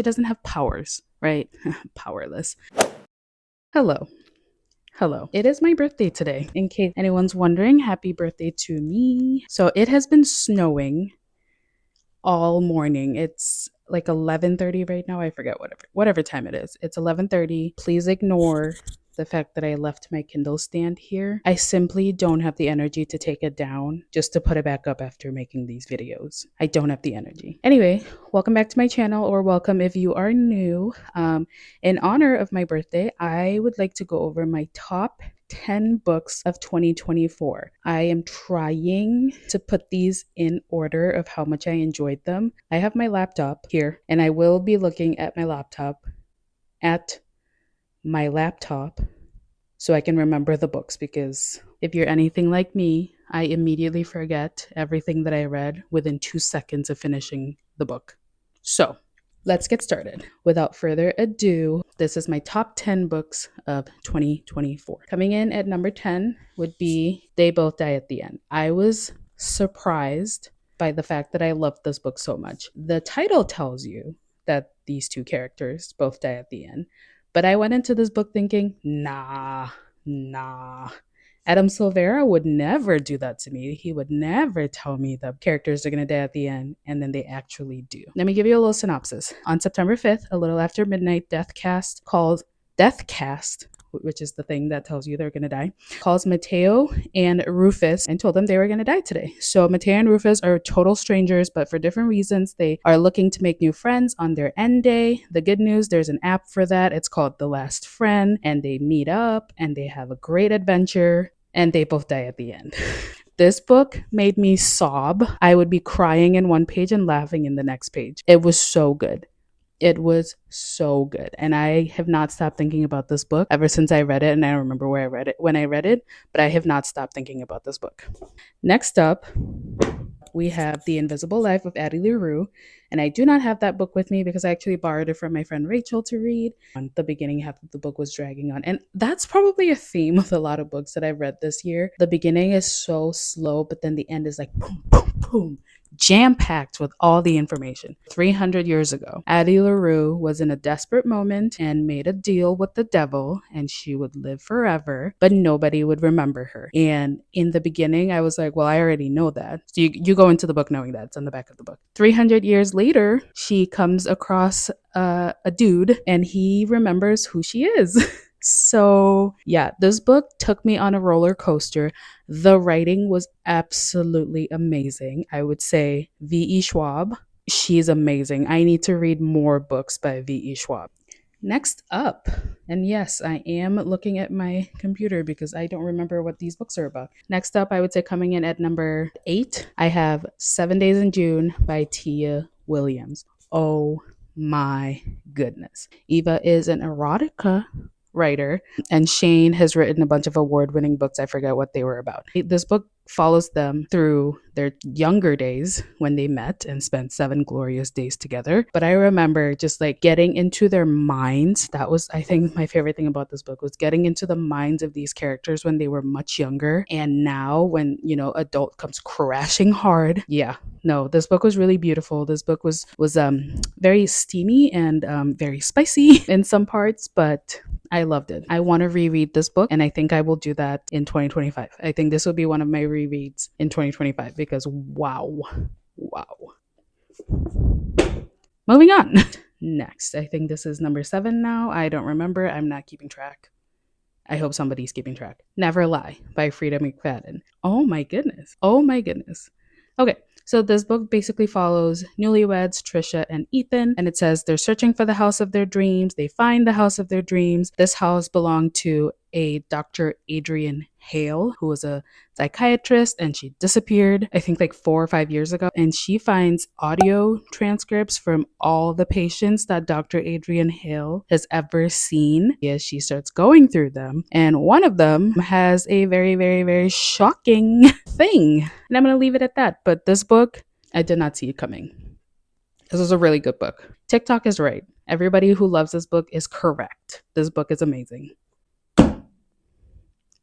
she doesn't have powers, right? Powerless. Hello. Hello. It is my birthday today. In case anyone's wondering, happy birthday to me. So it has been snowing all morning. It's like 11:30 right now. I forget whatever time it is. It's 11:30. Please ignore the fact that I left my Kindle stand here. I simply don't have the energy to take it down just to put it back up after making these videos. I don't have the energy. Anyway, welcome back to my channel, or welcome if you are new. In honor of my birthday, I would like to go over my top 10 books of 2024. I am trying to put these in order of how much I enjoyed them. I have my laptop here, and I will be looking at my laptop so I can remember the books, because if you're anything like me, I immediately forget everything that I read within 2 seconds of finishing the book. So let's get started. Without further ado, this is my top 10 books of 2024. Coming in at number 10 would be They Both Die at the End. I was surprised by the fact that I loved this book so much. The title tells you that these two characters both die at the end, but I went into this book thinking, nah. Adam Silvera would never do that to me. He would never tell me the characters are going to die at the end, and then they actually do. Let me give you a little synopsis. On September 5th, a little after midnight, Deathcast, which is the thing that tells you they're going to die, calls Mateo and Rufus and told them they were going to die today. So Mateo and Rufus are total strangers, but for different reasons. They are looking to make new friends on their end day. The good news, there's an app for that. It's called The Last Friend, and they meet up and they have a great adventure, and they both die at the end. This book made me sob. I would be crying in one page and laughing in the next page. It was so good. It was so good. And I have not stopped thinking about this book ever since I read it. And I don't remember where I read it when I read it, but I have not stopped thinking about this book. Next up, we have The Invisible Life of Addie LaRue. And I do not have that book with me because I actually borrowed it from my friend Rachel to read. The beginning half of the book was dragging on. And that's probably a theme with a lot of books that I've read this year. The beginning is so slow, but then the end is like boom, boom, boom, jam-packed with all the information. 300 years ago, Addie LaRue was in a desperate moment and made a deal with the devil, and she would live forever, but nobody would remember her. And in the beginning, I was like, well, I already know that. So you go into the book knowing that. It's on the back of the book. 300 years later, she comes across a dude, and he remembers who she is. So yeah, this book took me on a roller coaster. The writing was absolutely amazing. I would say V.E. Schwab, she's amazing. I need to read more books by V.E. Schwab. Next up, and yes, I am looking at my computer because I don't remember what these books are about. Next up, I would say coming in at number 8, I have 7 Days in June by Tia Williams. Oh my goodness. Eva is an erotica writer, and Shane has written a bunch of award-winning books. I forget what they were about. This book follows them through their younger days when they met and spent 7 glorious days together. But I remember just like getting into their minds. That was, I think, my favorite thing about this book was getting into the minds of these characters when they were much younger, and now when, adult comes crashing hard. Yeah, no, this book was really beautiful. This book was very steamy and very spicy in some parts, but I loved it. I want to reread this book, and I think I will do that in 2025. I think this will be one of my rereads in 2025 because wow. Moving on. Next, I think this is number 7 now. I don't remember. I'm not keeping track. I hope somebody's keeping track. Never Lie by Frida McFadden. Oh my goodness. Okay, so this book basically follows newlyweds, Trisha and Ethan, and it says they're searching for the house of their dreams. They find the house of their dreams. This house belonged to a Dr. Adrian Hale, who was a psychiatrist, and she disappeared, I think like 4 or 5 years ago. And she finds audio transcripts from all the patients that Dr. Adrian Hale has ever seen. As she starts going through them, and one of them has a very, very, very shocking thing. And I'm going to leave it at that. But this book, I did not see it coming. This was a really good book. TikTok is right. Everybody who loves this book is correct. This book is amazing.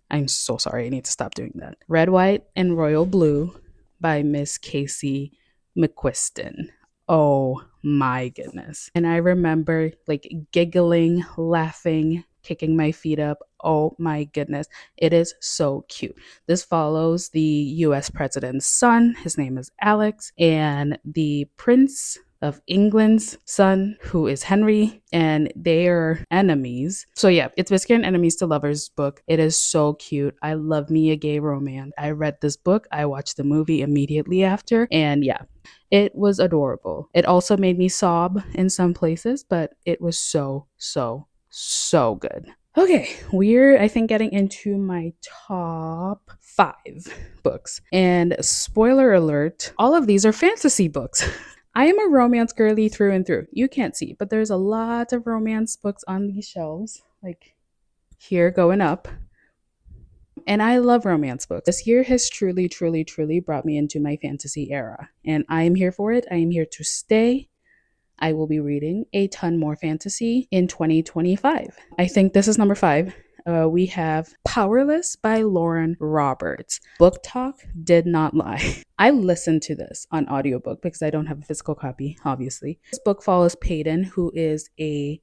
I'm so sorry. I need to stop doing that. Red, White, and Royal Blue by Miss Casey McQuiston. Oh my goodness. And I remember like giggling, laughing, kicking my feet up. Oh my goodness. It is so cute. This follows the US president's son. His name is Alex, and the Prince of England's son, who is Henry, and they are enemies. So yeah, it's basically an enemies to lovers book. It is so cute. I love me a gay romance. I read this book, I watched the movie immediately after, and yeah, it was adorable. It also made me sob in some places, but it was so, so, so good. Okay, we're, I think, getting into my top 5 books. And spoiler alert, all of these are fantasy books. I am a romance girly through and through. You can't see, but there's a lot of romance books on these shelves, like here going up. And I love romance books. This year has truly, truly, truly brought me into my fantasy era. And I am here for it. I am here to stay. I will be reading a ton more fantasy in 2025. I think this is number 5. We have Powerless by Lauren Roberts. Book Talk did not lie. I listened to this on audiobook because I don't have a physical copy, obviously. This book follows Peyton, who is a,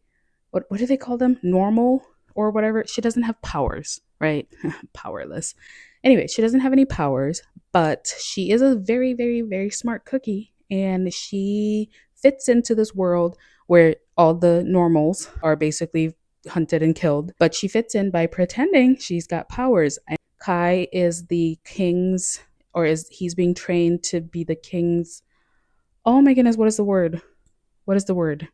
what do they call them? Normal or whatever. She doesn't have powers, right? Powerless. Anyway, she doesn't have any powers, but she is a very, very, very smart cookie. And she fits into this world where all the normals are basically hunted and killed, but she fits in by pretending she's got powers. Kai is the king's, or is he's being trained to be the king's, oh my goodness, what is the word? What is the word?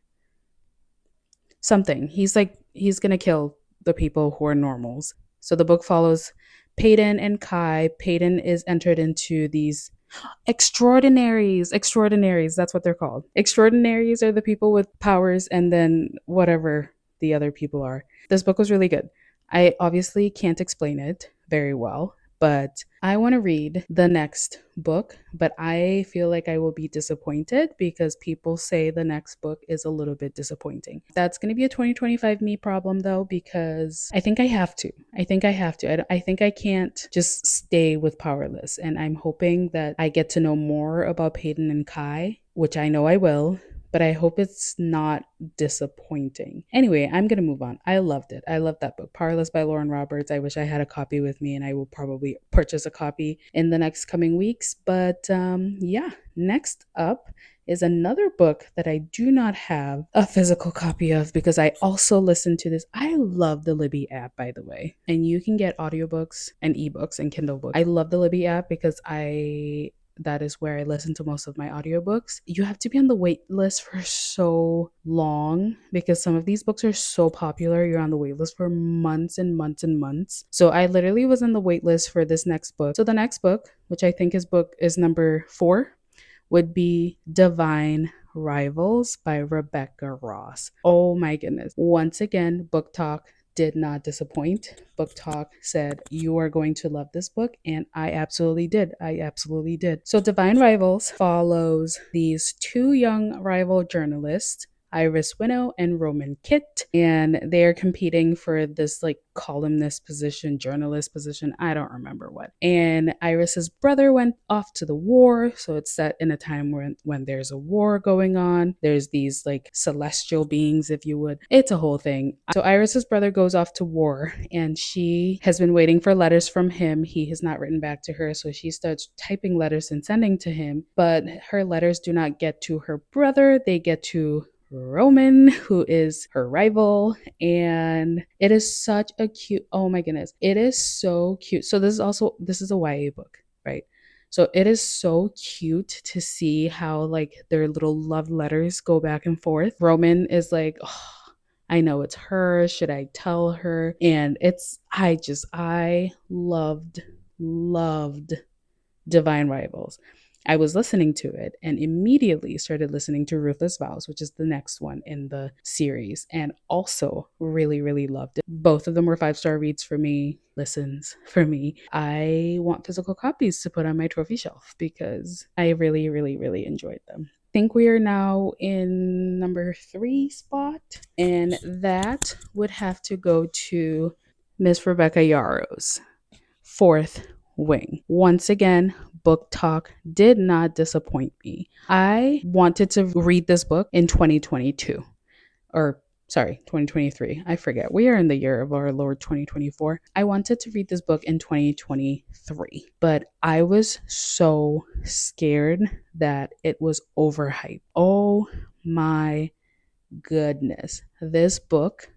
Something. He's like, he's gonna kill the people who are normals. So the book follows Peyton and Kai. Peyton is entered into these extraordinaries. Extraordinaries, that's what they're called. Extraordinaries are the people with powers, and then whatever the other people are. This book was really good. I obviously can't explain it very well, but I want to read the next book, but I feel like I will be disappointed because people say the next book is a little bit disappointing. That's going to be a 2025 me problem though, because I think I have to. I think I can't just stay with Powerless. And I'm hoping that I get to know more about Peyton and Kai, which I know I will, but I hope it's not disappointing. Anyway, I'm going to move on. I loved it. I loved that book. Powerless by Lauren Roberts. I wish I had a copy with me, and I will probably purchase a copy in the next coming weeks. But yeah, next up is another book that I do not have a physical copy of because I also listened to this. I love the Libby app, by the way. And you can get audiobooks and ebooks and Kindle books. I love the Libby app because that is where I listen to most of my audiobooks. You have to be on the wait list for so long because some of these books are so popular. You're on the wait list for months and months and months. So I literally was on the wait list for this next book. So the next book, which I think is number 4, would be Divine Rivals by Rebecca Ross. Oh my goodness. Once again, Book Talk did not disappoint. Book Talk said, you are going to love this book. And I absolutely did. So Divine Rivals follows these 2 young rival journalists, Iris Winnow and Roman Kitt, and they're competing for this like columnist position, journalist position, I don't remember what. And Iris's brother went off to the war, so it's set in a time when there's a war going on. There's these like celestial beings, if you would. It's a whole thing. So Iris's brother goes off to war, and she has been waiting for letters from him. He has not written back to her, so she starts typing letters and sending to him, but her letters do not get to her brother. They get to Roman, who is her rival, and it is such a cute, oh my goodness, it is so cute. So this is a YA book, right? So it is so cute to see how like their little love letters go back and forth. Roman is like, oh, I know it's her, should I tell her? And I loved Divine Rivals. I was listening to it and immediately started listening to Ruthless Vows, which is the next one in the series, and also really, really loved it. Both of them were 5-star reads for me, listens for me. I want physical copies to put on my trophy shelf because I really, really, really enjoyed them. I think we are now in number 3 spot, and that would have to go to Miss Rebecca Yarros, Fourth Wing. Once again, book talk did not disappoint me. I wanted to read this book in 2022, or sorry, 2023. I forget. We are in the year of our Lord 2024. I wanted to read this book in 2023, but I was so scared that it was overhyped. Oh my goodness. This book,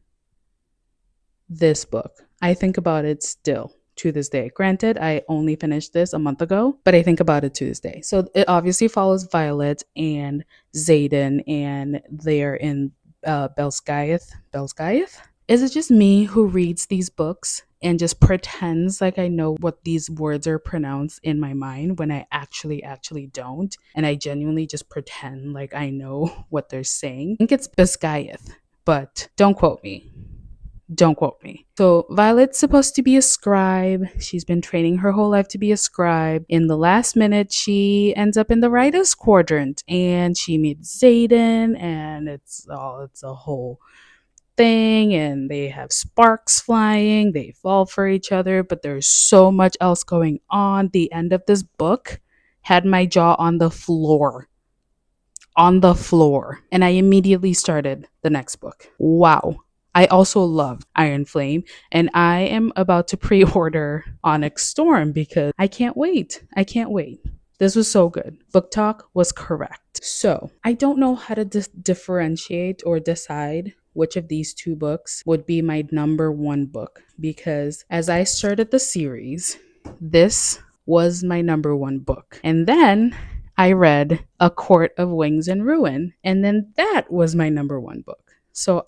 I think about it still to this day. Granted, I only finished this a month ago, but I think about it to this day. So it obviously follows Violet and Zayden, and they're in Belskayeth. Belskayeth? Is it just me who reads these books and just pretends like I know what these words are pronounced in my mind when I actually don't? And I genuinely just pretend like I know what they're saying. I think it's Belskayeth, but don't quote me. Don't quote me. So Violet's supposed to be a scribe. She's been training her whole life to be a scribe. In the last minute, she ends up in the writer's quadrant and she meets Zayden, and it's a whole thing, and they have sparks flying, they fall for each other, but there's so much else going on. The end of this book had my jaw on the floor. On the floor. And I immediately started the next book. Wow. I also loved Iron Flame, and I am about to pre-order Onyx Storm because I can't wait. I can't wait. This was so good. Book Talk was correct. So I don't know how to differentiate or decide which of these two books would be my number one book, because as I started the series, this was my number one book. And then I read A Court of Wings and Ruin, and then that was my number one book. So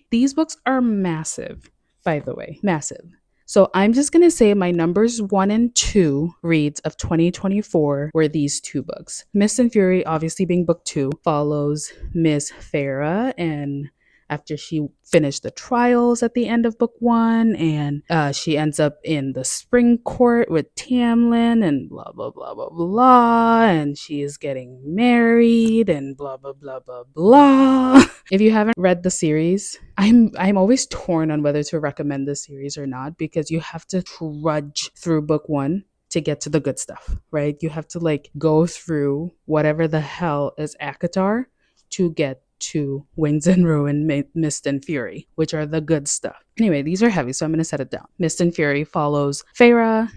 these books are massive, by the way, massive. So I'm just going to say my numbers 1 and 2 reads of 2024 were these two books. Mist and Fury, obviously being book 2, follows Miss Farah, and after she finished the trials at the end of book 1, and she ends up in the spring court with Tamlin and blah blah blah blah blah, and she is getting married and blah blah blah blah blah. If you haven't read the series, I'm always torn on whether to recommend this series or not, because you have to trudge through book 1 to get to the good stuff, right? You have to like go through whatever the hell is Akatar to get to Wings and Ruin, Mist and Fury, which are the good stuff. Anyway, these are heavy, so I'm going to set it down. Mist and Fury follows Farah.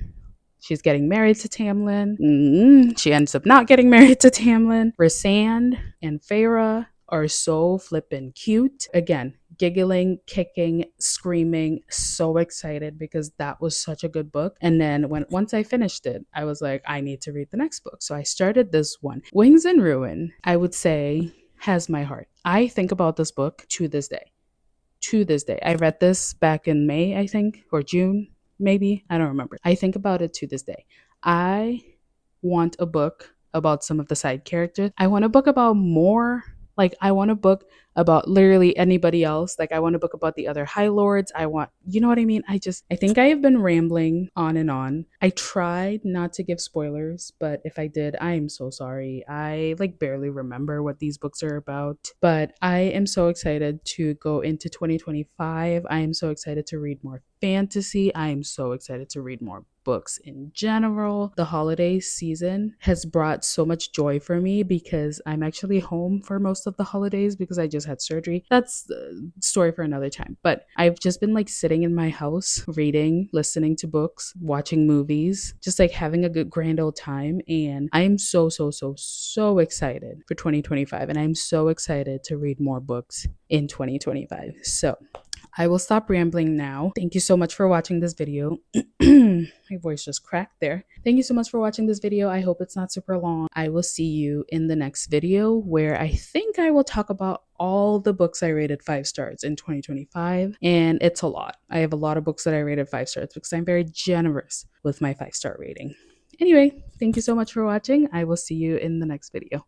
She's getting married to Tamlin. She ends up not getting married to Tamlin. Rhysand and Farah are so flippin' cute. Again, giggling, kicking, screaming, so excited because that was such a good book. And then once I finished it, I was like, I need to read the next book. So I started this one. Wings and Ruin, I would say, has my heart. I think about this book to this day. To this day. I read this back in May, I think, or June, maybe. I don't remember. I think about it to this day. I want a book about some of the side characters. I want a book about more. Like, I want a book about literally anybody else. Like, I want a book about the other High Lords. You know what I mean? I think I have been rambling on and on. I tried not to give spoilers, but if I did, I am so sorry. I like barely remember what these books are about, but I am so excited to go into 2025. I am so excited to read more fantasy. I am so excited to read more books in general. The holiday season has brought so much joy for me because I'm actually home for most of the holidays because I just had surgery. That's the story for another time. But I've just been like sitting in my house, reading, listening to books, watching movies, just like having a good grand old time. And I am so excited for 2025. And I'm so excited to read more books in 2025. So I will stop rambling now. Thank you so much for watching this video. My voice just cracked there. Thank you so much for watching this video. I hope it's not super long. I will see you in the next video where I think I will talk about all the books I rated 5 stars in 2025. And it's a lot. I have a lot of books that I rated 5 stars because I'm very generous with my 5-star rating. Anyway, thank you so much for watching. I will see you in the next video.